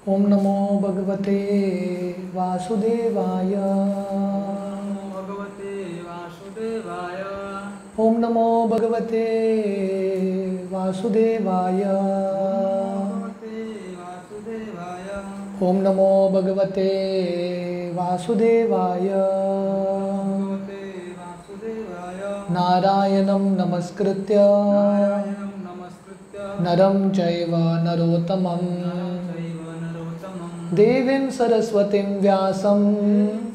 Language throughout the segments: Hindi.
ओम नमो भगवते वासुदेवाय। भगवते वासुदेवाय। ओम नमो भगवते वासुदेवाय। भगवते वासुदेवाय। ओम नमो भगवते वासुदेवाय। भगवते वासुदेवाय। नारायणं नमस्कृत्य नारायणं नमस्कृत्य नरं चैव नरोत्तमं चैव नरोत्तमं देवीं सरस्वतीं व्यासं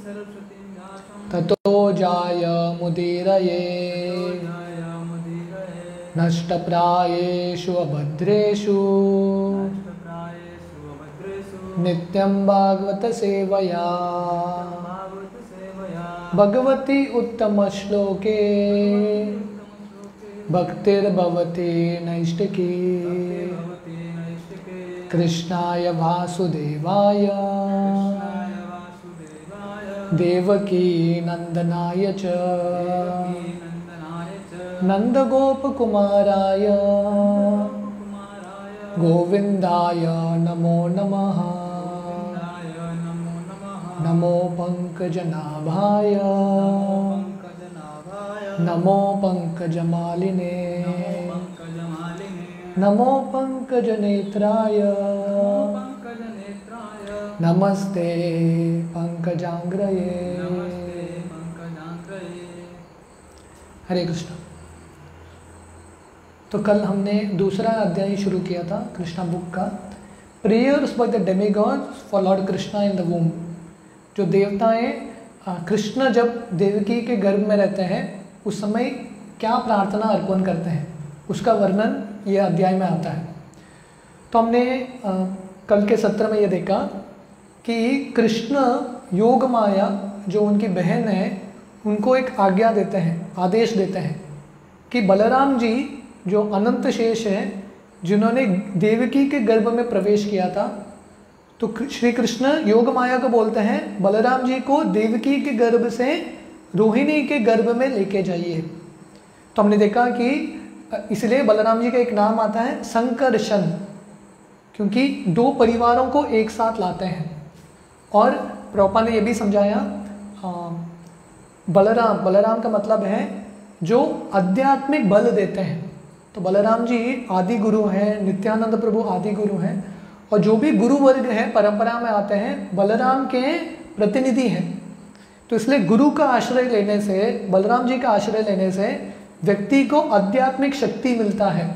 सरस्वतीं व्यासं ततो जायमुदीरये। जयमुदीरये। नष्टप्रायेषु अभद्रेषु नष्टप्रायेषु अभद्रेषु नित्यं भागवत सेवया भागवतसेवया भगवती उत्तमश्लोके भक्तिर्भवति नैष्टिकी। भगवते नैष्टिके कृष्णाय वासुदेवाय कृष्णाय वासुदेवाय देवकी नंदनाय च नन्दनाय च नंदगोपकुमाराय कुमाराय गोविन्दाय नमो नमः। गोविन्दाय नमो नमः। नमो पंकजनाभाय पङ्कजनाभाय नमो पंकजमालिने पङ्कजमालिने नमो पंकजनेत्राय पङ्कजनेत्राय नमस्ते पंकजांग्रये। नमस्ते पङ्कजाङ्ग्रये। हरे कृष्ण। तो कल हमने दूसरा अध्याय शुरू किया था कृष्णा बुक का, prayers by the demigods for Lord Krishna in the वूम। जो देवताएं कृष्ण जब देवकी के गर्भ में रहते हैं उस समय क्या प्रार्थना अर्पण करते हैं उसका वर्णन ये अध्याय में आता है। तो हमने कल के सत्र में ये देखा कि कृष्ण योग माया जो उनकी बहन है उनको एक आज्ञा देते हैं, आदेश देते हैं कि बलराम जी जो अनंत शेष है जिन्होंने देवकी के गर्भ में प्रवेश किया था, तो श्री कृष्ण योग माया को बोलते हैं बलराम जी को देवकी के गर्भ से रोहिणी के गर्भ में लेके जाइए। तो हमने देखा कि इसलिए बलराम जी का एक नाम आता है संकर्षण, क्योंकि दो परिवारों को एक साथ लाते हैं। और प्रभुपा ने यह भी समझाया बलराम का मतलब है जो आध्यात्मिक बल देते हैं। तो बलराम जी आदि गुरु हैं, नित्यानंद प्रभु आदि गुरु हैं, और जो भी गुरु वर्ग है परंपरा में आते हैं बलराम के प्रतिनिधि हैं। तो इसलिए गुरु का आश्रय लेने से, बलराम जी का आश्रय लेने से व्यक्ति को आध्यात्मिक शक्ति मिलता है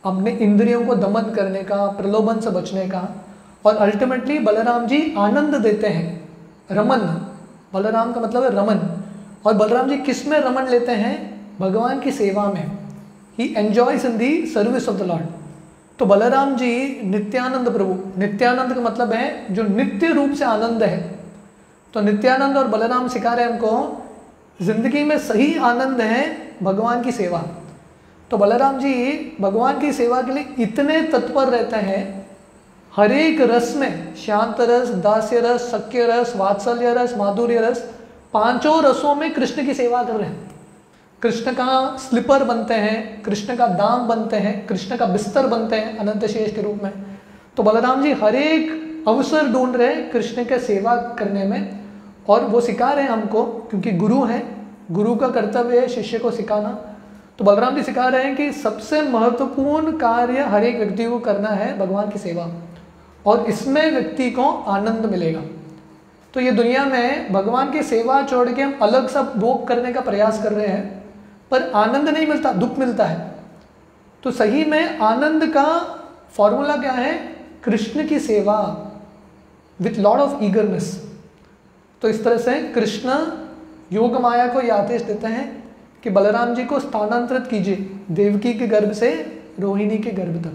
अपने इंद्रियों को दमन करने का, प्रलोभन से बचने का। और अल्टीमेटली बलराम जी आनंद देते हैं, रमन, बलराम का मतलब है रमन। और बलराम जी किस में रमन लेते हैं? भगवान की सेवा में। He enjoys in the service of the Lord. तो बलराम जी नित्यानंद प्रभु, नित्यानंद का मतलब है जो नित्य रूप से आनंद है। तो नित्यानंद और बलराम सिखा रहे हैं हमको जिंदगी में सही आनंद है भगवान की सेवा। तो बलराम जी भगवान की सेवा के लिए इतने तत्पर रहते हैं, हर एक रस में, शांत रस, दास्य रस, सख्य रस, वात्सल्य रस, माधुर्य रस, पांचों रसों में कृष्ण की सेवा कर रहे हैं। कृष्ण का स्लीपर बनते हैं, कृष्ण का दाम बनते हैं, कृष्ण का बिस्तर बनते हैं अनंत शेष के रूप में। तो बलराम जी हर एक अवसर ढूंढ रहे हैं कृष्ण के सेवा करने में, और वो सिखा रहे हैं हमको, क्योंकि गुरु हैं, गुरु का कर्तव्य है शिष्य को सिखाना। तो बलराम जी सिखा रहे हैं कि सबसे महत्वपूर्ण कार्य हर एक व्यक्ति को करना है भगवान की सेवा, और इसमें व्यक्ति को आनंद मिलेगा। तो ये दुनिया में भगवान की सेवा छोड़ के हम अलग सा भोग करने का प्रयास कर रहे हैं, पर आनंद नहीं मिलता, दुख मिलता है। तो सही में आनंद का फॉर्मूला क्या है? कृष्ण की सेवा विथ लॉट ऑफ ईगरनेस। तो इस तरह से कृष्ण योग माया को यह आदेश देते हैं कि बलराम जी को स्थानांतरित कीजिए देवकी के गर्भ से रोहिणी के गर्भ तक।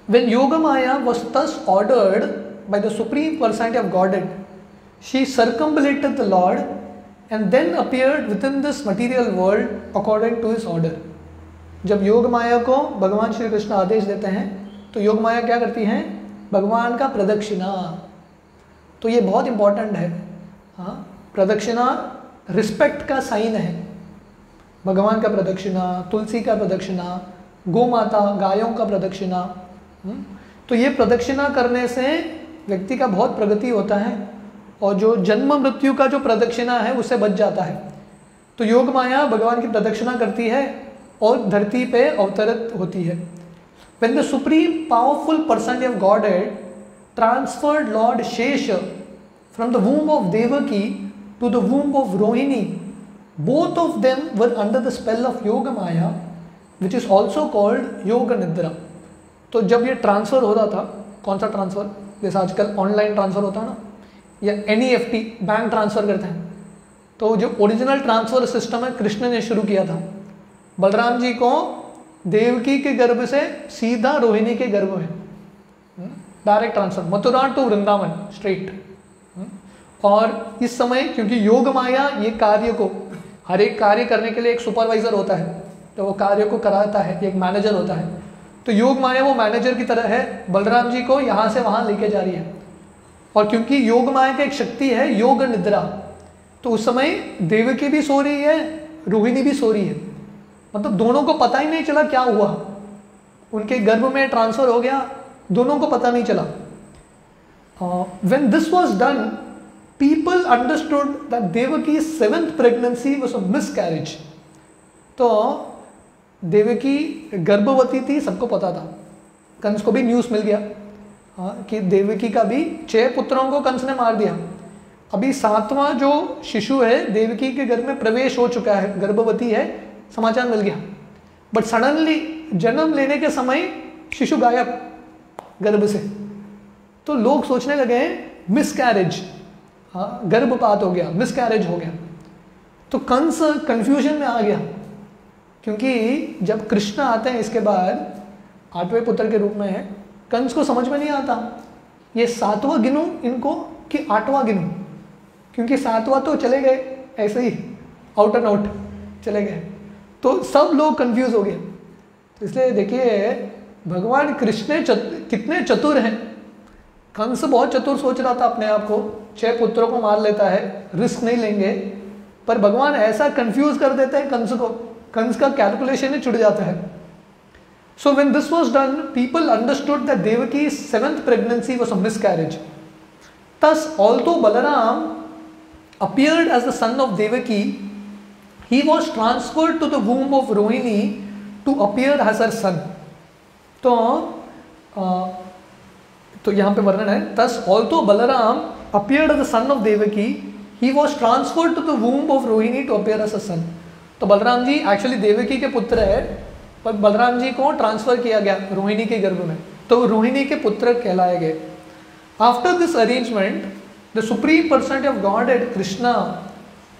When Yogamaya was thus ordered by the Supreme Personality of Godhead, she circumambulated the Lord and then appeared within this material world according to his order. जब योग माया को भगवान श्री कृष्ण आदेश देते हैं तो योग माया क्या करती हैं? भगवान का प्रदक्षिणा। तो ये बहुत इंपॉर्टेंट है। हाँ, प्रदक्षिणा रिस्पेक्ट का साइन है। भगवान का प्रदक्षिणा, तुलसी का प्रदक्षिणा, गौ माता, गायों का प्रदक्षिणा। तो ये प्रदक्षिणा करने से व्यक्ति का बहुत प्रगति होता है और जो जन्म मृत्यु का जो प्रदक्षिणा है उससे बच जाता है। तो योग माया भगवान की प्रदक्षिणा करती है और धरती पे अवतरित होती है। When the supreme powerful personality of Godhead transferred Lord Shesha from the womb of Devaki to the womb of Rohini, both of them were under the spell of Yoga Maya, which is also called Yoga Nidra. तो जब ये ट्रांसफ़र हो रहा था, कौन सा ट्रांसफ़र, जैसे आजकल ऑनलाइन ट्रांसफ़र होता है ना, या NEFT बैंक ट्रांसफ़र करते हैं, तो जो ओरिजिनल ट्रांसफ़र सिस्टम है कृष्ण ने शुरू किया था। बलराम जी को देवकी के गर्भ से सीधा रोहिणी के गर्भ में direct transfer, Mathura to Vrindavan straight. और इस समय क्योंकि योग माया ये कार्य को, हर एक कार्य करने के लिए एक सुपरवाइजर होता है, तो वो कार्य को कराता है, एक मैनेजर होता है। तो योग माया वो मैनेजर की तरह है, बलराम जी को यहाँ से वहाँ लेके जा रही है। और क्योंकि योग माया का एक शक्ति है योग निद्रा, तो उस समय देवकी भी सो रही है, रोहिणी भी सो रही है, मतलब दोनों को पता ही नहीं चला क्या हुआ, उनके गर्भ में ट्रांसफर हो गया, दोनों को पता नहीं चला। When this was done, people understood that Devaki's 7th pregnancy was a miscarriage. तो देवकी गर्भवती थी, सबको पता था, कंस को भी न्यूज़ मिल गया कि देवकी का भी 6 पुत्रों को कंस ने मार दिया। अभी 7वां जो शिशु है देवकी के गर्भ में प्रवेश हो चुका है, गर्भवती है, समाचार मिल गया। बट सडनली जन्म लेने के समय शिशु गायब गर्भ से, तो लोग सोचने लगे मिसकैरेज, गर्भपात हो गया, मिसकैरेज हो गया। तो कंस कंफ्यूजन में आ गया, क्योंकि जब कृष्ण आते हैं इसके बाद 8वें पुत्र के रूप में है, कंस को समझ में नहीं आता ये 7वां गिनूं इनको कि 8वां गिनूं, क्योंकि 7वां तो चले गए ऐसे ही आउट एंड आउट चले गए, तो सब लोग कंफ्यूज हो गए। तो इसलिए देखिए भगवान कृष्ण कितने चतुर हैं। कंस बहुत चतुर सोच रहा था अपने आप को, 6 पुत्रों को मार लेता है, रिस्क नहीं लेंगे, पर भगवान ऐसा कंफ्यूज कर देते हैं कंस को, कंस का कैलकुलेशन ही छुट जाता है। So when this was done, people understood that Devaki's 7th pregnancy was a miscarriage. Thus, although Balaram appeared as the son of Devaki, he was transferred to the womb of Rohini to appear as her son. तो यहाँ पे वर्णन है, thus although Balaram appeared as the son of Devaki, he was transferred to the womb of Rohini to appear as a son. तो बलराम जी एक्चुअली देवकी के पुत्र है, पर बलराम जी को ट्रांसफर किया गया रोहिणी के गर्भ में, तो रोहिणी के पुत्र कहलाए गए। After this arrangement, the supreme personality of godhead Krishna,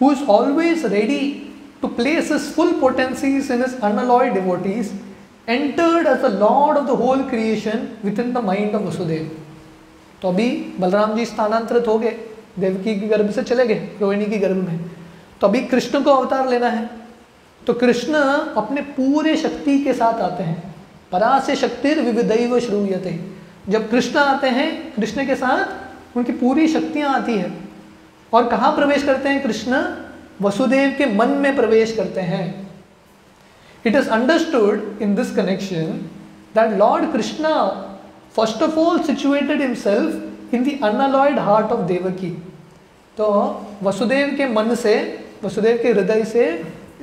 who is always ready to place his full potencies in his unalloyed devotees, entered as the lord of the whole creation within the mind of Vasudev. तो अभी बलराम जी स्थानांतरित हो गए, देवकी के गर्भ से चले गए रोहिणी के गर्भ में, तो अभी कृष्ण को अवतार लेना है। तो कृष्ण अपने पूरे शक्ति के साथ आते हैं, परास्य शक्तिर विविधैव श्रूयते। जब कृष्ण आते हैं, कृष्ण के साथ उनकी पूरी शक्तियाँ आती है, और कहाँ प्रवेश करते हैं कृष्ण? वसुदेव के मन में प्रवेश करते हैं। It is understood in this connection that Lord Krishna first of all situated himself in the unalloyed heart of Devaki. तो वसुदेव के मन से, वसुदेव के हृदय से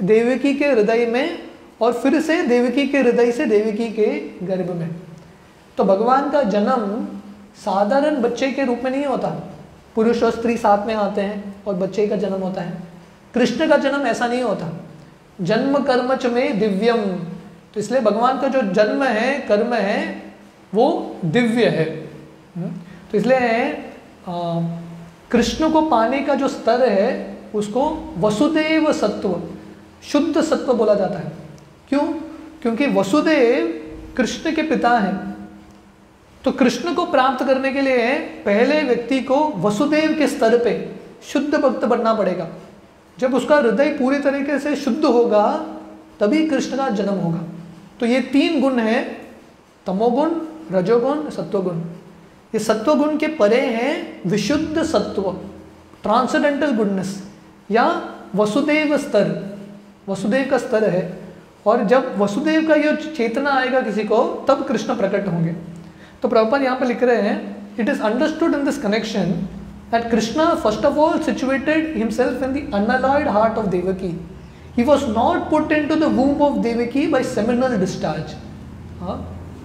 देवकी के हृदय में, और फिर से देवकी के हृदय से देवकी के गर्भ में। तो भगवान का जन्म साधारण बच्चे के रूप में नहीं होता, पुरुष और स्त्री साथ में आते हैं और बच्चे का जन्म होता है। कृष्ण का जन्म ऐसा नहीं होता, जन्म कर्म च में दिव्यम। तो इसलिए भगवान का जो जन्म है, कर्म है, वो दिव्य है। तो इसलिए कृष्ण को पाने का जो स्तर है उसको वसुदेव सत्व, शुद्ध सत्व बोला जाता है। क्यों? क्योंकि वसुदेव कृष्ण के पिता हैं। तो कृष्ण को प्राप्त करने के लिए पहले व्यक्ति को वसुदेव के स्तर पे शुद्ध भक्त बनना पड़ेगा। जब उसका हृदय पूरी तरीके से शुद्ध होगा तभी कृष्ण का जन्म होगा। तो ये 3 गुण हैं, तमोगुण, रजोगुण, सत्वगुण। ये सत्वगुण के परे हैं विशुद्ध सत्व, ट्रांसेंडेंटल गुडनेस, या वसुदेव स्तर, वसुदेव का स्तर है। और जब वसुदेव का ये चेतना आएगा किसी को, तब कृष्ण प्रकट होंगे। तो प्रभुपाद यहाँ पे लिख रहे हैं, it is understood in this connection that Krishna first of all situated himself in the unalloyed heart of Devaki. He was not put into the womb of Devaki by seminal discharge.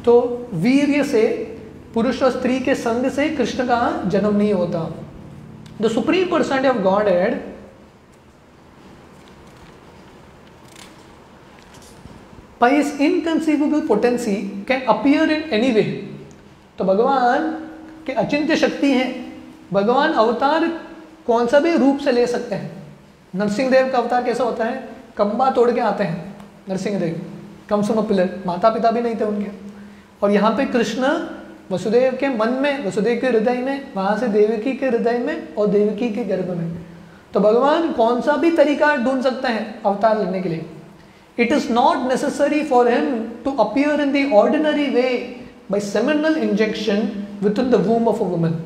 तो वीर्य से, पुरुष और स्त्री के संग से कृष्ण का जन्म नहीं होता. The supreme personality of godhead by his inconceivable potency can appear in any way. तो भगवान के अचिंत्य शक्ति हैं. भगवान अवतार कौन सा भी रूप से ले सकते हैं. नरसिंहदेव का अवतार कैसा होता है? खंबा तोड़ के आते हैं नरसिंहदेव, कमसुम पिलर, माता पिता भी नहीं थे उनके. और यहाँ पे कृष्ण वसुदेव के मन में, वसुदेव के हृदय में, वहाँ से देवकी के हृदय में और देवकी के गर्भ में. तो भगवान कौन सा भी तरीका ढूंढ सकते हैं अवतार लेने के लिए. It is not necessary for him to appear in the ordinary way by seminal injection within the womb of a woman.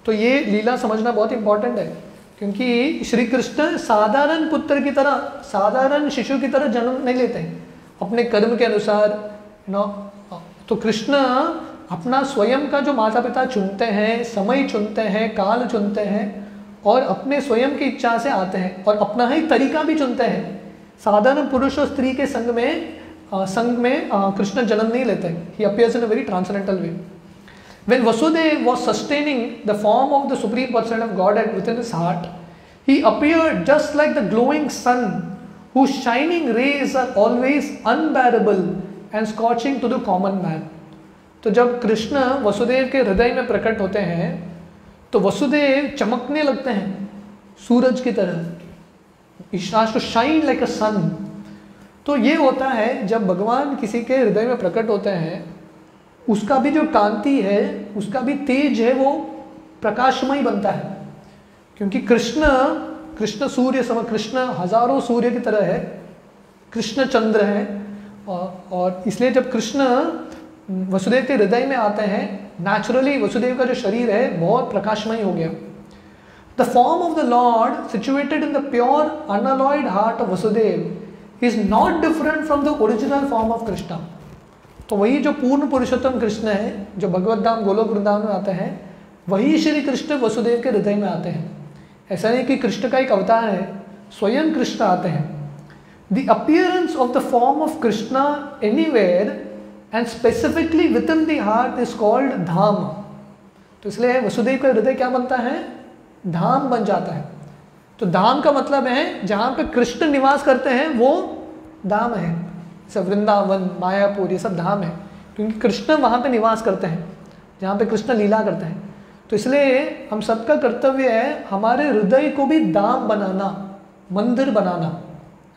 तो ये लीला समझना बहुत इंपॉर्टेंट है, क्योंकि श्री कृष्ण साधारण पुत्र की तरह, साधारण शिशु की तरह जन्म नहीं लेते हैं अपने कर्म के अनुसार. तो कृष्ण अपना स्वयं का जो माता पिता चुनते हैं, समय चुनते हैं, काल चुनते हैं और अपने स्वयं की इच्छा से आते हैं और अपना ही तरीका भी चुनते हैं. साधारण पुरुष और स्त्री के संग में कृष्ण जन्म नहीं लेते. ही appears in a very transcendental way. When Vasudeva was sustaining the form of the Supreme Person of Godhead within his heart, he appeared just like the glowing sun, whose shining rays are always unbearable and scorching to the common man. तो जब कृष्ण वसुदेव के हृदय में प्रकट होते हैं तो वसुदेव चमकने लगते हैं सूरज की तरह. He starts to shine like a sun. तो ये होता है जब भगवान किसी के हृदय में प्रकट होते हैं, उसका भी जो कांति है, उसका भी तेज है, वो प्रकाशमय बनता है. क्योंकि कृष्ण सूर्य सम, कृष्ण हजारों सूर्य की तरह है, कृष्ण चंद्र है. और इसलिए जब कृष्ण वसुदेव के हृदय में आते हैं, नेचुरली वसुदेव का जो शरीर है बहुत प्रकाशमय हो गया. The form of the Lord situated in the pure unalloyed heart of Vasudeva is not different from the original form of Krishna. तो वही जो पूर्ण पुरुषोत्तम कृष्ण है, जो भगवत धाम गोलोक वृंदावन में आते हैं, वही श्री कृष्ण वसुदेव के हृदय में आते हैं. ऐसा नहीं कि कृष्ण का एक अवतार है, स्वयं कृष्ण आते हैं. The appearance of the form of Krishna anywhere and specifically within the heart is called धाम. तो इसलिए वसुदेव का हृदय क्या बनता है? धाम बन जाता है. तो धाम का मतलब है जहाँ पे कृष्ण निवास करते हैं वो धाम है. सब वृंदावन, मायापुर, ये सब धाम है, क्योंकि कृष्ण वहाँ पे निवास करते हैं, जहाँ पे कृष्ण लीला करते हैं. तो इसलिए हम सबका कर्तव्य है हमारे हृदय को भी धाम बनाना, मंदिर बनाना.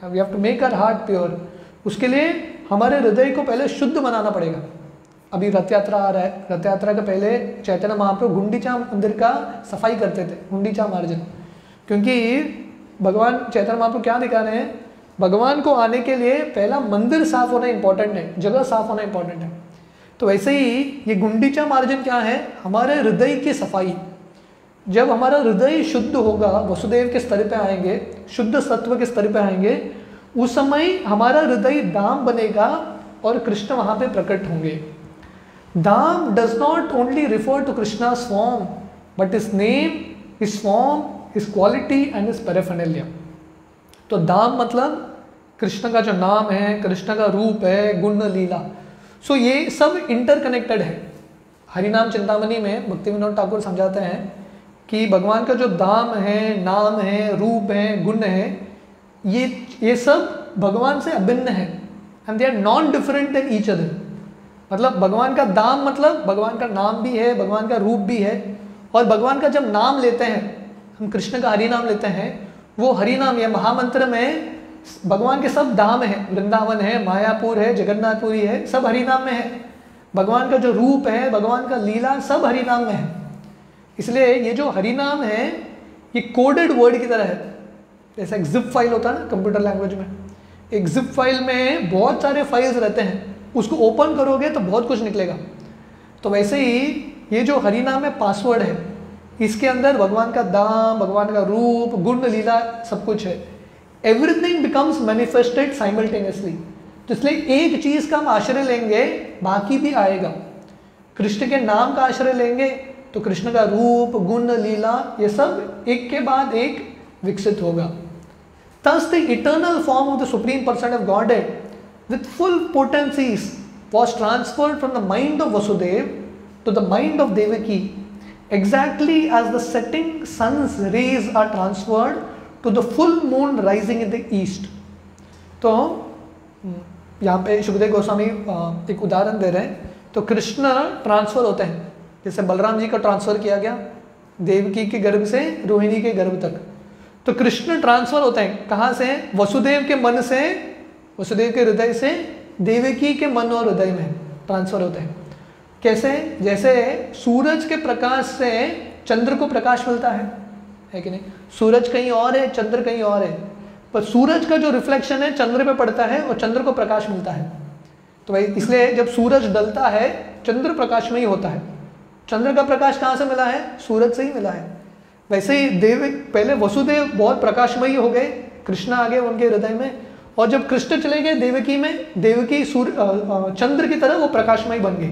We have to make our heart pure. उसके लिए हमारे हृदय को पहले शुद्ध बनाना पड़ेगा. अभी रथ यात्रा आ रहा है. रथ यात्रा के पहले चैतन्य महाप्रभु गुंडीचा मंदिर का सफाई करते थे, गुंडीचा मार्जन. क्योंकि भगवान चैतन्य महाप्रभु क्या दिखा रहे हैं? भगवान को आने के लिए पहला मंदिर साफ होना इंपॉर्टेंट है, जगह साफ होना इंपॉर्टेंट है. तो वैसे ही ये गुंडीचा मार्जन क्या है? हमारे हृदय की सफाई. जब हमारा हृदय शुद्ध होगा, वसुदेव के स्तर पे आएंगे, शुद्ध सत्व के स्तर पे आएंगे, उस समय हमारा हृदय धाम बनेगा और कृष्ण वहाँ पे प्रकट होंगे. Dham does not only refer to Krishna's form, but his name, his form, his quality and his paraphernalia. तो धाम मतलब कृष्ण का जो नाम है, कृष्ण का रूप है, गुण लीला. सो ये सब इंटरकनेक्टेड है. हरिनाम चिंतामणि में भक्ति विनोद ठाकुर समझाते हैं कि भगवान का जो धाम है, नाम है, रूप है, गुण है, ये सब भगवान से अभिन्न है. And they are non different in each other. मतलब भगवान का धाम मतलब भगवान का नाम भी है, भगवान का रूप भी है. और भगवान का जब नाम लेते हैं, हम कृष्ण का हरि नाम लेते हैं, वो हरि नाम या महामंत्र में भगवान के सब धाम है. वृंदावन है, मायापुर है, जगन्नाथपुरी है, सब हरि नाम में है. भगवान का जो रूप है, भगवान का लीला, सब हरि नाम में है. इसलिए ये जो हरि नाम है ये कोडेड वर्ड की तरह है. जैसा एक जिप फाइल होता है ना कंप्यूटर लैंग्वेज में, एक जिप फाइल में बहुत सारे फाइल्स रहते हैं, उसको ओपन करोगे तो बहुत कुछ निकलेगा. तो वैसे ही ये जो हरि नाम है पासवर्ड है, इसके अंदर भगवान का दाम, भगवान का रूप, गुण लीला सब कुछ है. Everything becomes manifested simultaneously. तो इसलिए एक चीज़ का हम आश्रय लेंगे, बाकी भी आएगा. कृष्ण के नाम का आश्रय लेंगे तो कृष्ण का रूप, गुण, लीला ये सब एक के बाद एक विकसित होगा। Thus the eternal form of the Supreme Person of Godhead with full potencies was transferred from the mind of Vasudeva to the mind of Devaki, exactly as the setting sun's rays are transferred to the full moon rising in the east. तो यहाँ पे सुखदेव गोस्वामी एक उदाहरण दे रहे हैं। तो कृष्ण ट्रांसफर होते हैं, जैसे बलराम जी का ट्रांसफर किया गया देवकी के गर्भ से रोहिणी के गर्भ तक। तो कृष्ण ट्रांसफर होते हैं कहाँ से? वसुदेव के मन से, वसुदेव के हृदय से देवकी के मन और हृदय में ट्रांसफर होते हैं। कैसे? जैसे सूरज के प्रकाश से चंद्र को प्रकाश मिलता है कि नहीं? सूरज कहीं और है, चंद्र कहीं और है, पर सूरज का जो रिफ्लेक्शन है चंद्र पे पड़ता है और चंद्र को प्रकाश मिलता है। तो भाई इसलिए जब सूरज डलता है चंद्र प्रकाश में ही होता है। चंद्र का प्रकाश कहाँ से मिला है? सूरज से ही मिला है। वैसे ही पहले वसुदेव बहुत प्रकाशमयी हो गए, कृष्ण आ गए उनके हृदय में, और जब कृष्ण चले गए देवकी में, देवकी चंद्र की तरह वो प्रकाशमयी बन गई।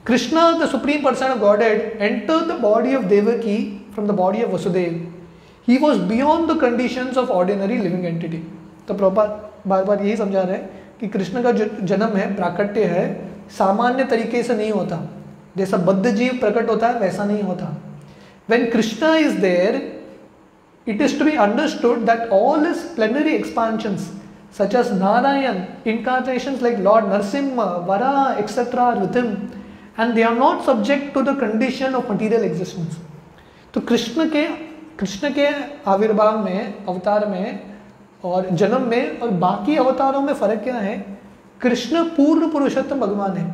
Krishna the supreme person of godhead enter the body of Devaki from the body of Vasudeva. He was beyond the conditions of ordinary living entity. तो प्रभुपाद बार बार यही समझा रहे हैं कि कृष्ण का जो जन्म है, प्राकट्य है, सामान्य तरीके से नहीं होता, जैसा बद्ध जीव प्रकट होता है वैसा नहीं होता। When Krishna is there, it is to be understood that all his plenary expansions, such as Narayan, incarnations like Lord Narsimha, Varaha, etc., are with him, and they are not subject to the condition of material existence. तो कृष्ण के आविर्भाव में, अवतार में और जन्म में और बाकी अवतारों में फर्क क्या है? कृष्ण पूर्ण पुरुषोत्तम भगवान है।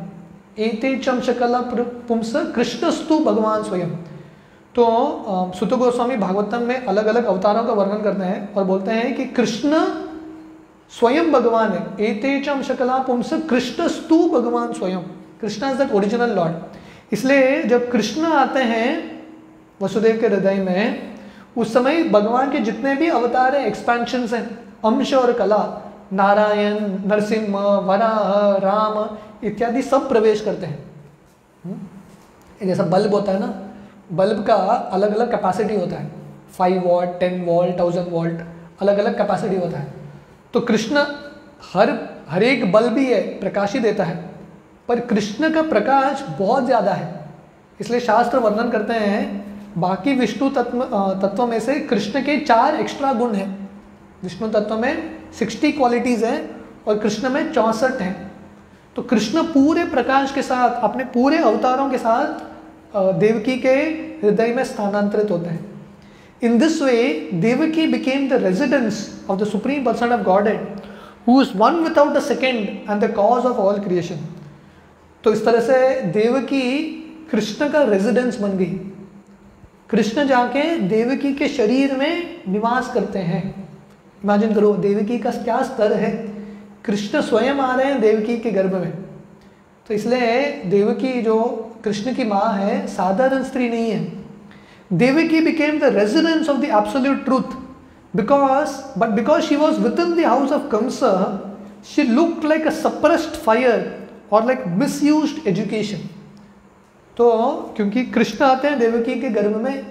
एते चम शकला पुंस कृष्णस्तु भगवान स्वयं। तो सुत गोस्वामी भागवतम में अलग अलग अवतारों का वर्णन करते हैं और बोलते हैं कि कृष्ण स्वयं भगवान है। एते च अंशकला पुंस कृष्णस्तु भगवान स्वयं। Krishna is that original Lord. इसलिए जब कृष्ण आते हैं वसुदेव के हृदय में, उस समय भगवान के जितने भी अवतार हैं, एक्सपेंशंस हैं, अंश और कला, नारायण, नरसिंह, वराह, राम इत्यादि सब प्रवेश करते हैं। जैसा बल्ब होता है ना, बल्ब का अलग अलग कैपेसिटी होता है, 5 वॉट, 10 वोल्ट, 1000 वोल्ट, अलग अलग कैपेसिटी होता है। तो कृष्ण हर एक बल्ब ही है, प्रकाश ही देता है, पर कृष्ण का प्रकाश बहुत ज़्यादा है। इसलिए शास्त्र वर्णन करते हैं बाकी विष्णु तत्व में से कृष्ण के 4 एक्स्ट्रा गुण हैं। विष्णु तत्व में 60 क्वालिटीज़ हैं और कृष्ण में 64 हैं। तो कृष्ण पूरे प्रकाश के साथ, अपने पूरे अवतारों के साथ देवकी के हृदय में स्थानांतरित होते हैं। In this way Devaki became the residence of the supreme person of godhead, who is one without the second and the cause of all creation. तो इस तरह से देवकी कृष्ण का रेजिडेंस बन गई। कृष्ण जाके देवकी के शरीर में निवास करते हैं। इमेजिन करो देवकी का क्या स्तर है, कृष्ण स्वयं आ रहे हैं देवकी के गर्भ में। तो इसलिए देवकी जो कृष्ण की माँ है, साधारण स्त्री नहीं है। Devaki became the residence of the absolute truth because she was within the house of Kamsa, she looked like a suppressed fire or like misused education. तो क्योंकि कृष्ण आते हैं देवकी के गर्भ में,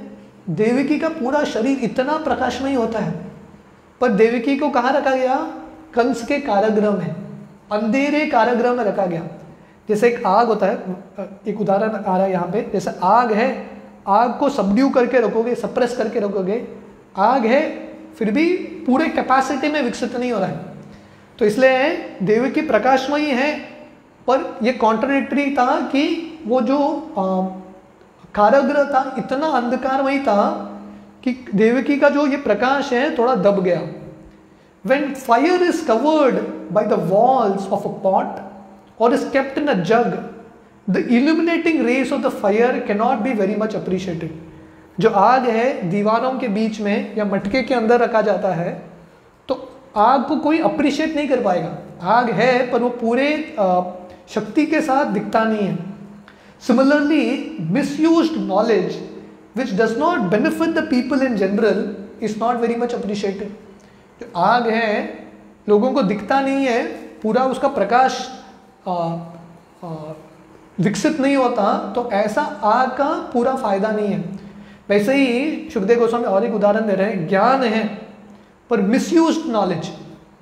देवकी का पूरा शरीर इतना प्रकाशमयी होता है, पर देवकी को कहाँ रखा गया? कंस के कारागृह में, अंधेरे कारागृह में रखा गया। जैसे एक आग होता है, एक उदाहरण आ रहा है यहाँ पे, जैसे आग है, आग को सबड्यू करके रखोगे, सप्रेस करके रखोगे, आग है फिर भी पूरे कैपेसिटी में विकसित नहीं हो रहा है। तो इसलिए देवकी प्रकाशमयी है, पर यह कॉन्ट्राडिक्टरी था कि वो जो कारागृह था इतना अंधकारमयी था कि देवकी का जो ये प्रकाश है थोड़ा दब गया। When fire is covered by the walls of a pot or is kept in a jug, the illuminating rays of the fire cannot be very much appreciated. जो आग है दीवारों के बीच में या मटके के अंदर रखा जाता है, तो आग को कोई अप्रिशिएट नहीं कर पाएगा। आग है पर वो पूरे शक्ति के साथ दिखता नहीं है। Similarly, misused knowledge which does not benefit the people in general is not very much appreciated. जो आग है लोगों को दिखता नहीं है, पूरा उसका प्रकाश विकसित नहीं होता तो ऐसा आग का पूरा फायदा नहीं है। वैसे ही सुखदेव गोस्वामी और एक उदाहरण दे रहे हैं, ज्ञान है पर मिसयूज्ड नॉलेज,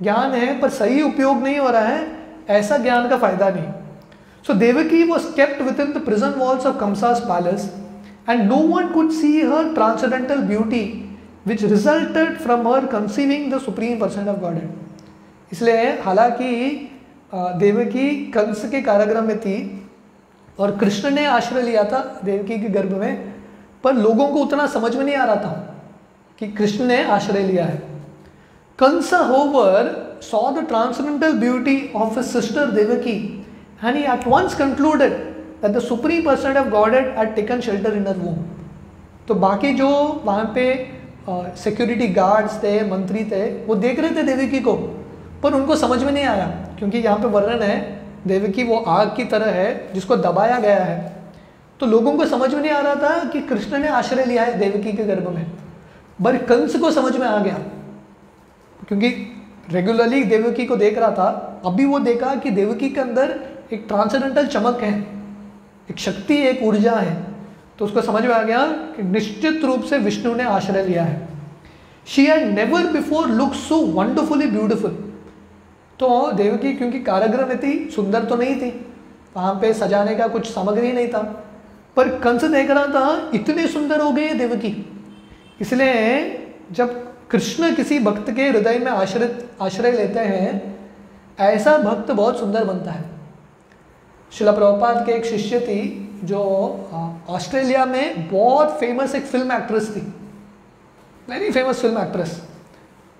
ज्ञान है पर सही उपयोग नहीं हो रहा है, ऐसा ज्ञान का फायदा नहीं। So Devaki was kept within the prison walls of Kansa's palace and no one could see her transcendental beauty which resulted from her conceiving the supreme person of God. इसलिए हालांकि देवकी कंस के कारागृह में थी और कृष्ण ने आश्रय लिया था देवकी के गर्भ में, पर लोगों को उतना समझ में नहीं आ रहा था कि कृष्ण ने आश्रय लिया है। कंसा hover saw the transcendental beauty of his sister Devaki and he at once concluded that the supreme person of Godhead had taken shelter in her womb। तो बाकी जो वहाँ पे सिक्योरिटी गार्ड्स थे, मंत्री थे, वो देख रहे थे देवकी को, पर उनको समझ में नहीं आया, क्योंकि यहाँ पे वर्णन है देवकी वो आग की तरह है जिसको दबाया गया है। तो लोगों को समझ में नहीं आ रहा था कि कृष्ण ने आश्रय लिया है देवकी के गर्भ में, पर कंस को समझ में आ गया, क्योंकि रेगुलरली देवकी को देख रहा था। अभी वो देखा कि देवकी के अंदर एक ट्रांसेंडेंटल चमक है, एक शक्ति, एक ऊर्जा है, तो उसको समझ में आ गया कि निश्चित रूप से विष्णु ने आश्रय लिया है। She had never before look so wonderfully beautiful. तो देवकी क्योंकि कारागृह में थी, सुंदर तो नहीं थी, वहाँ पे सजाने का कुछ सामग्री नहीं था, पर कंस देख रहा था इतनी सुंदर हो गई देवकी। इसलिए जब कृष्ण किसी भक्त के हृदय में आश्रय लेते हैं, ऐसा भक्त बहुत सुंदर बनता है। शिला प्रभुपाद के एक शिष्य थी जो ऑस्ट्रेलिया में बहुत फेमस एक फिल्म एक्ट्रेस थी, वेरी फेमस फिल्म एक्ट्रेस,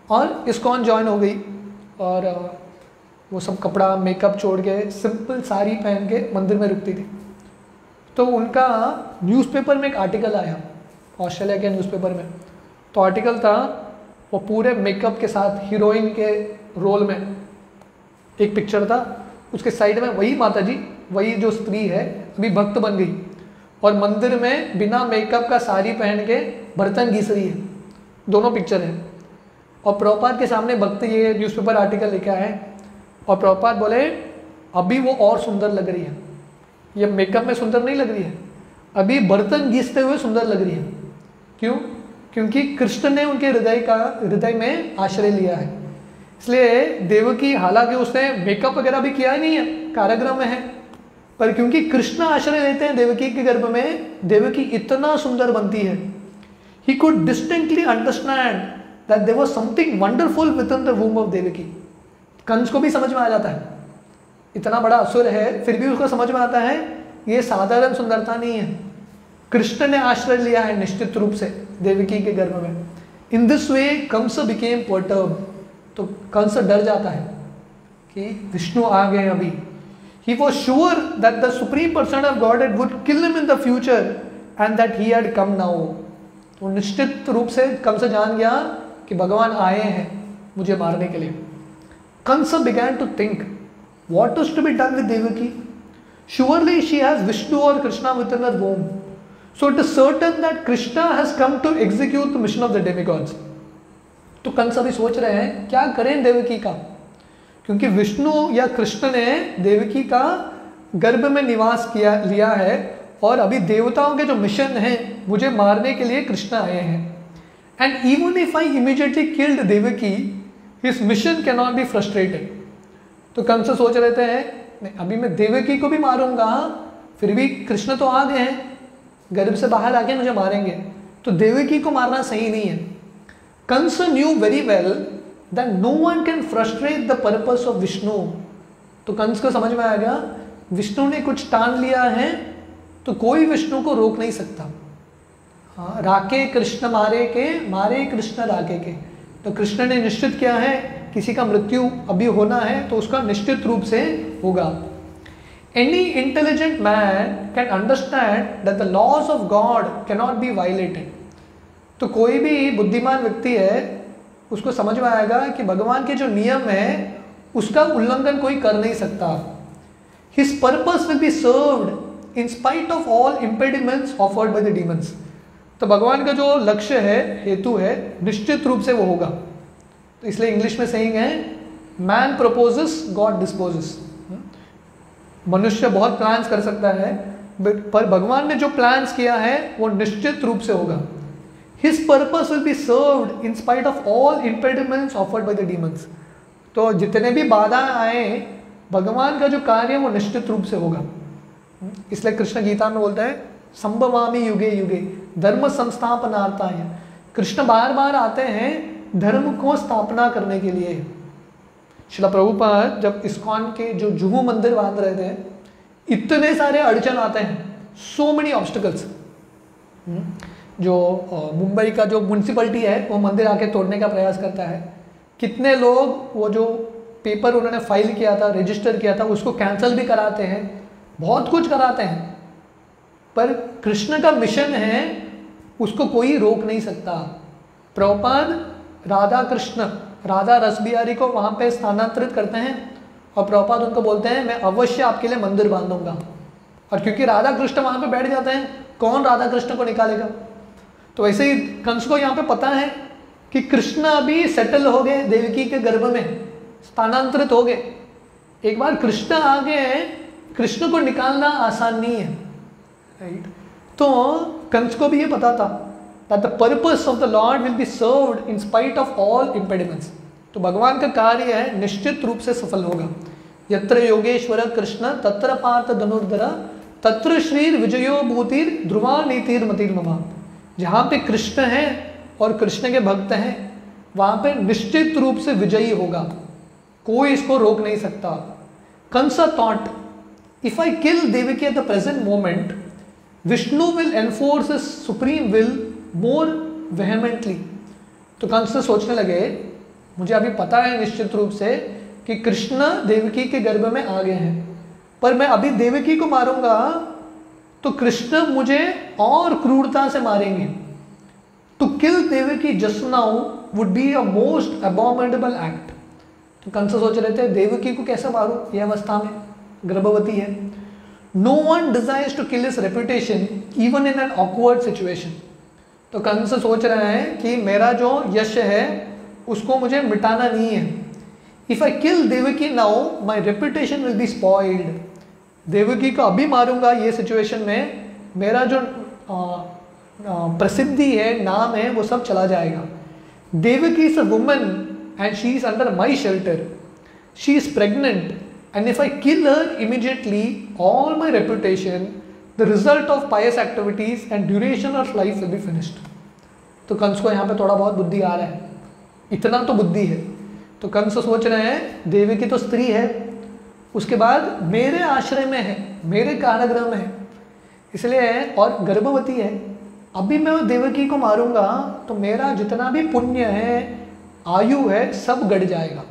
और इस्कॉन ज्वाइन हो गई और वो सब कपड़ा मेकअप छोड़ के सिंपल साड़ी पहन के मंदिर में रुकती थी। तो उनका न्यूज़पेपर में एक आर्टिकल आया, ऑस्ट्रेलिया के न्यूज़पेपर में। तो आर्टिकल था वो पूरे मेकअप के साथ हीरोइन के रोल में एक पिक्चर था, उसके साइड में वही माता जी, वही जो स्त्री है अभी भक्त बन गई और मंदिर में बिना मेकअप का साड़ी पहन के बर्तन घिस रही है, दोनों पिक्चर है। और प्रभुपाद के सामने भक्त ये न्यूज़पेपर आर्टिकल लेके आए और प्रभुपाद बोले अभी वो और सुंदर लग रही है, ये मेकअप में सुंदर नहीं लग रही है, अभी बर्तन घिसते हुए सुंदर लग रही है। क्यों? क्योंकि कृष्ण ने उनके हृदय में आश्रय लिया है। इसलिए देवकी, हालांकि उसने मेकअप वगैरह भी किया नहीं है, कारागृह में है, पर क्योंकि कृष्ण आश्रय लेते हैं देवकी के गर्भ में, देवकी इतना सुंदर बनती है। He could distinctly understand that there was something wonderful within the womb of Devaki. Kamsa को भी समझ में आ जाता है, इतना बड़ा असुर है फिर भी उसको समझ में आता है ये साधारण सुंदरता नहीं है, कृष्ण ने आश्रय लिया है निश्चित रूप से देवकी के गर्भ में। In this way Kamsa became perturbed. तो कंस डर जाता है कि विष्णु आ गए अभी। He was sure that the supreme person of God would kill him in the future and that he had come now. तो निश्चित रूप से कंस जान गया कि भगवान आए हैं मुझे मारने के लिए। Kamsa began to think what is to be done with Devaki? Surely she has Vishnu or Krishna within her womb. So it is certain that Krishna has come to execute the mission of the demigods. तो कंस अभी सोच रहे हैं क्या करें देवकी का, क्योंकि विष्णु या कृष्ण ने देवकी का गर्भ में निवास लिया है और अभी देवताओं के जो मिशन है मुझे मारने के लिए कृष्ण आए हैं। And even if I immediately killed Devaki his mission can not be frustrated. तो कंस सोच रहे थे नहीं अभी मैं देवकी को भी मारूंगा, फिर भी कृष्ण तो आ गए हैं, गर्भ से बाहर आके मुझे मारेंगे, तो देवकी को मारना सही नहीं है। Kamsa knew very well that no one can frustrate the purpose of Vishnu. तो कंस को समझ में आ गया विष्णु ने कुछ ठान लिया है तो कोई विष्णु को रोक नहीं सकता। हाँ, राके कृष्ण मारे के, मारे कृष्ण राके के। तो कृष्ण ने निश्चित किया है किसी का मृत्यु अभी होना है तो उसका निश्चित रूप से होगा। Any intelligent man can understand that the laws of God can not be violated. तो कोई भी बुद्धिमान व्यक्ति है उसको समझ में आएगा कि भगवान के जो नियम है उसका उल्लंघन कोई कर नहीं सकता। His purpose will be served in spite of all impediments offered by the demons. तो भगवान का जो लक्ष्य है, हेतु है, निश्चित रूप से वो होगा। तो इसलिए इंग्लिश में सेइंग है मैन प्रपोजेस गॉड डिस्पोजेस। मनुष्य बहुत प्लान्स कर सकता है, पर भगवान ने जो प्लान्स किया है वो निश्चित रूप से होगा। His purpose will be served in spite of all impediments offered by the demons. तो जितने भी बाधा आए, भगवान का जो कार्य है वो निश्चित रूप से होगा। इसलिए कृष्ण गीता में बोलता है संभवामि युगे युगे धर्म संस्थापनार्थाय। कृष्ण बार बार आते हैं धर्म को स्थापना करने के लिए। श्रील प्रभुपाद जब इस्कॉन के जो जुहू मंदिर बांध रहे थे, इतने सारे अड़चन आते हैं, सो मेनी ऑब्स्टिकल्स। जो मुंबई का जो म्यूनसिपलिटी है वो मंदिर आके तोड़ने का प्रयास करता है। कितने लोग वो जो पेपर उन्होंने फाइल किया था, रजिस्टर किया था, उसको कैंसिल भी कराते हैं, बहुत कुछ कराते हैं। पर कृष्ण का मिशन है, उसको कोई रोक नहीं सकता। प्रभुपाद राधा कृष्ण, राधा रस बिहारी को वहाँ पे स्थानांतरित करते हैं और प्रभुपाद उनको बोलते हैं मैं अवश्य आपके लिए मंदिर बांधूंगा। और क्योंकि राधा कृष्ण वहाँ पे बैठ जाते हैं, कौन राधा कृष्ण को निकालेगा। तो वैसे ही कंस को यहाँ पे पता है कि कृष्ण अभी सेटल हो गए, देवकी के गर्भ में स्थानांतरित हो गए। एक बार कृष्ण आ गए, कृष्ण को निकालना आसान नहीं है, राइट। तो कंस को भी ये पता था that the purpose of the Lord will be served in spite of all impediments. तो भगवान का कार्य है निश्चित रूप से सफल होगा। यत्र योगेश्वर कृष्ण तत्र पार्थ धनुर्धर तत्र श्रीर विजयो भूतिर ध्रुवा नीतिर मतिर ममा। जहाँ पे कृष्ण है और कृष्ण के भक्त हैं, वहाँ पे निश्चित रूप से विजयी होगा, कोई इसको रोक नहीं सकता। Kansa thought if I kill Devaki at the present moment, Vishnu will enforce his supreme will more vehemently. तो कंस सोचने लगे मुझे अभी पता है निश्चित रूप से कि कृष्ण देवकी के गर्भ में आ गए हैं, पर मैं अभी देवकी को मारूंगा तो कृष्ण मुझे और क्रूरता से मारेंगे। To kill Devaki just now would be a most abominable act. तो कंस सोच रहे थे देवकी को कैसे मारूं, ये अवस्था में गर्भवती है। No one desires to kill his reputation even in an awkward situation. तो कंस सोच रहे हैं कि मेरा जो यश है उसको मुझे मिटाना नहीं है। If I kill Devaki now my reputation will be spoiled. Devaki को अभी मारूंगा, ये सिचुएशन में मेरा जो प्रसिद्धि है, नाम है, वो सब चला जाएगा। Devaki is a woman and she is under my shelter, she is pregnant and if I kill her immediately all my reputation, the result of pious activities and duration of life will be finished. तो कंस को यहाँ पे थोड़ा बहुत बुद्धि आ रहा है, इतना तो बुद्धि है। तो कंस सोच रहे हैं देवकी तो स्त्री है, उसके बाद मेरे आश्रय में है, मेरे कारागृह में है, इसलिए और गर्भवती है, अभी मैं देवकी को मारूंगा तो मेरा जितना भी पुण्य है, आयु है, सब गड़ जाएगा।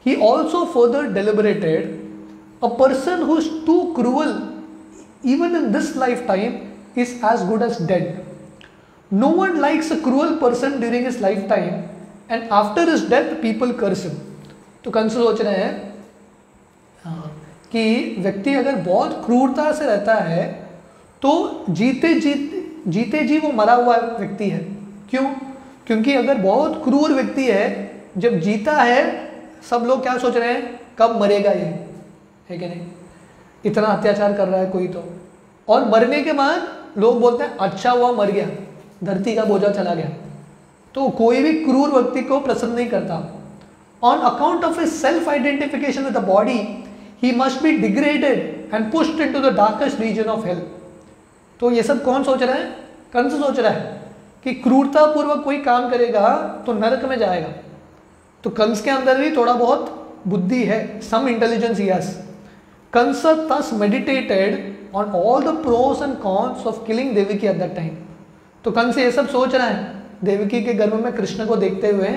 He also further deliberated, a person who is too cruel even in this lifetime is as good as dead. No one likes a cruel person during his lifetime and after his death people curse him. तो कंस सोच रहे हैं कि व्यक्ति अगर बहुत क्रूरता से रहता है तो जीते जी वो मरा हुआ व्यक्ति है। क्यों? क्योंकि अगर बहुत क्रूर व्यक्ति है, जब जीता है सब लोग क्या सोच रहे हैं, कब मरेगा ये, है कि नहीं। इतना अत्याचार कर रहा है कोई तो, और मरने के बाद लोग बोलते हैं अच्छा हुआ मर गया, धरती का बोझा चला गया। तो कोई भी क्रूर व्यक्ति को पसंद नहीं करता। On account of his self identification with the body he must be degraded and pushed into the darkest region of hell. तो ये सब कौन सोच रहा है? कंस सोच रहा है कि क्रूरता पूर्वक कोई काम करेगा तो नरक में जाएगा। तो कंस के अंदर भी थोड़ा बहुत बुद्धि है, some intelligence he has. Kansa thus meditated on all the pros and cons of killing Devaki at that time। तो कंस ये सब सोच रहा है, देवकी के गर्भ में कृष्ण को देखते हुए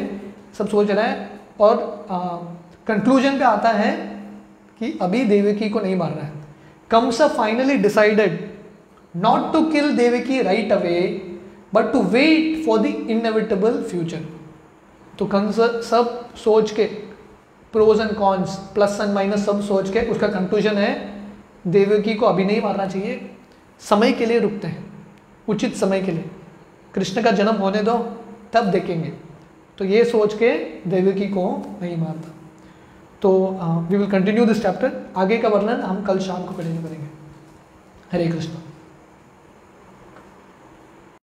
सब सोच रहा है, और कंक्लूजन पे आता है कि अभी देवकी को नहीं मारना है। Kamsa finally decided not to kill Devaki right away but to wait for the inevitable future. तो कंस सब सोच के, pros and cons, plus and minus सब सोच के उसका कंक्लूजन है देवकी को अभी नहीं मारना चाहिए, समय के लिए रुकते हैं, उचित समय के लिए, कृष्ण का जन्म होने दो तब देखेंगे। तो ये सोच के देवकी को नहीं मारता। तो we will continue this chapter. आगे का वर्णन हम कल शाम को कंटिन्यू करेंगे। हरे कृष्ण।